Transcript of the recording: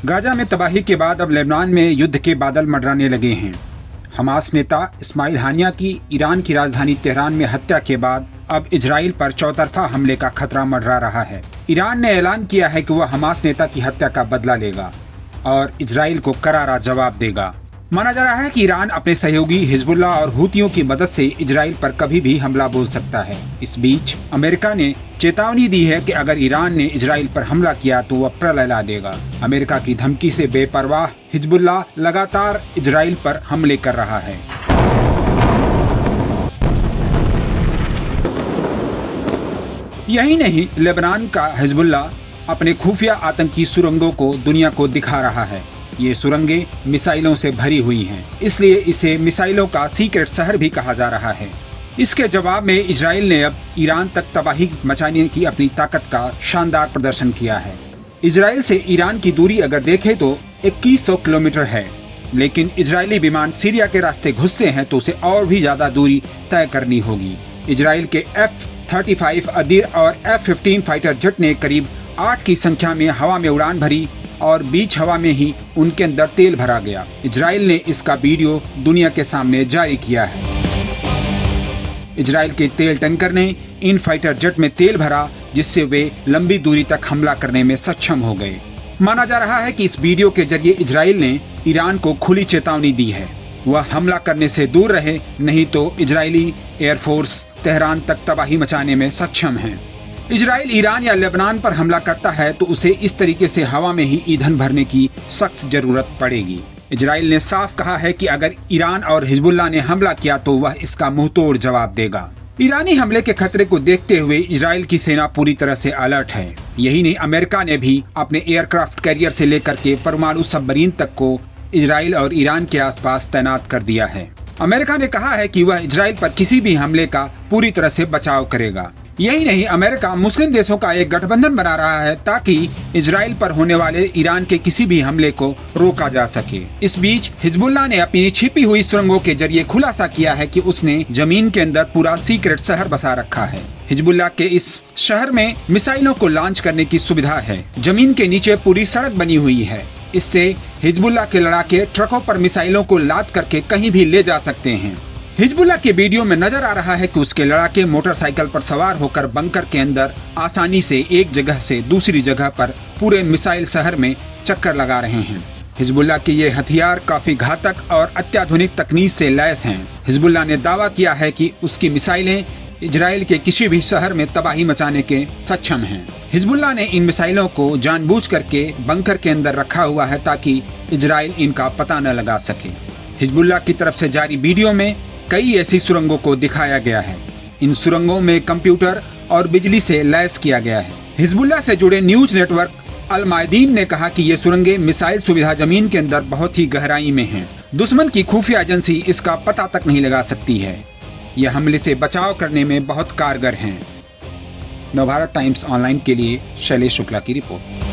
Gaza में तबाही के बाद अब लेबनान में युद्ध के बादल मंडराने लगे हैं। हमास नेता इस्माइल हानिया की ईरान की राजधानी तेहरान में हत्या के बाद अब इजराइल पर चौतरफा हमले का खतरा मंडरा रहा है। ईरान ने ऐलान किया है कि वह हमास नेता की हत्या का बदला लेगा और इजराइल को करारा जवाब देगा। माना जा रहा है कि ईरान अपने सहयोगी हिजबुल्लाह और हूतियों की मदद से इजराइल पर कभी भी हमला बोल सकता है। इस बीच अमेरिका ने चेतावनी दी है कि अगर ईरान ने इजराइल पर हमला किया तो वह प्रलय ला देगा। अमेरिका की धमकी से बेपरवाह हिजबुल्लाह लगातार इजराइल पर हमले कर रहा है। यही नहीं, लेबनान का हिजबुल्लाह अपने खुफिया आतंकी सुरंगों को दुनिया को दिखा रहा है। ये सुरंगें मिसाइलों से भरी हुई हैं, इसलिए इसे मिसाइलों का सीक्रेट शहर भी कहा जा रहा है। इसके जवाब में इजराइल ने अब ईरान तक तबाही मचाने की अपनी ताकत का शानदार प्रदर्शन किया है। इजराइल से ईरान की दूरी अगर देखें तो 2100 किलोमीटर है, लेकिन इजरायली विमान सीरिया के रास्ते घुसते हैं तो उसे और भी ज्यादा दूरी तय करनी होगी। इजराइल के F-35 अदीर और F-15 फाइटर जेट ने करीब 8 की संख्या में हवा में उड़ान भरी और बीच हवा में ही उनके अंदर तेल भरा गया। इजराइल ने इसका वीडियो दुनिया के सामने जारी किया है। इजराइल के तेल टैंकर ने इन फाइटर जेट में तेल भरा, जिससे वे लंबी दूरी तक हमला करने में सक्षम हो गए। माना जा रहा है कि इस वीडियो के जरिए इजराइल ने ईरान को खुली चेतावनी दी है, वह हमला करने से दूर रहे, नहीं तो इजरायली एयरफोर्स तेहरान तक तबाही मचाने में सक्षम है। इजराइल ईरान या लेबनान पर हमला करता है तो उसे इस तरीके से हवा में ही ईंधन भरने की सख्त जरूरत पड़ेगी। इजराइल ने साफ कहा है कि अगर ईरान और हिजबुल्लाह ने हमला किया तो वह इसका मुंहतोड़ जवाब देगा। ईरानी हमले के खतरे को देखते हुए इजराइल की सेना पूरी तरह से अलर्ट है। यही नहीं, अमेरिका ने भी अपने एयरक्राफ्ट कैरियर से लेकर के परमाणु सबमरीन तक को इजराइल और ईरान के आसपास तैनात कर दिया है। अमेरिका ने कहा है कि वह इजराइल पर किसी भी हमले का पूरी तरह से बचाव करेगा। यही नहीं, अमेरिका मुस्लिम देशों का एक गठबंधन बना रहा है ताकि इजराइल पर होने वाले ईरान के किसी भी हमले को रोका जा सके। इस बीच हिजबुल्लाह ने अपनी छिपी हुई सुरंगों के जरिए खुलासा किया है कि उसने जमीन के अंदर पूरा सीक्रेट शहर बसा रखा है। हिजबुल्लाह के इस शहर में मिसाइलों को लॉन्च करने की सुविधा है। जमीन के नीचे पूरी सड़क बनी हुई है। इससे हिजबुल्लाह के लड़ाके ट्रकों पर मिसाइलों को लाद करके कहीं भी ले जा सकते हैं। हिजबुल्लाह के वीडियो में नजर आ रहा है कि उसके लड़ाके मोटरसाइकिल पर सवार होकर बंकर के अंदर आसानी से एक जगह से दूसरी जगह पर पूरे मिसाइल शहर में चक्कर लगा रहे हैं। हिजबुल्लाह के ये हथियार काफी घातक और अत्याधुनिक तकनीक से लैस हैं। हिजबुल्लाह ने दावा किया है कि उसकी मिसाइलें इजराइल के किसी भी शहर में तबाही मचाने के सक्षम हैं। हिजबुल्लाह ने इन मिसाइलों को जानबूझ करके बंकर के अंदर रखा हुआ है ताकि इजराइल इनका पता न लगा सके। हिजबुल्लाह की तरफ से जारी वीडियो में कई ऐसी सुरंगों को दिखाया गया है। इन सुरंगों में कंप्यूटर और बिजली से लैस किया गया है। हिजबुल्लाह से जुड़े न्यूज नेटवर्क अल मायदीन ने कहा कि ये सुरंगें मिसाइल सुविधा जमीन के अंदर बहुत ही गहराई में हैं। दुश्मन की खुफिया एजेंसी इसका पता तक नहीं लगा सकती है। यह हमले से बचाव करने में बहुत कारगर हैं। नवभारत टाइम्स ऑनलाइन के लिए शैलेश शुक्ला की रिपोर्ट।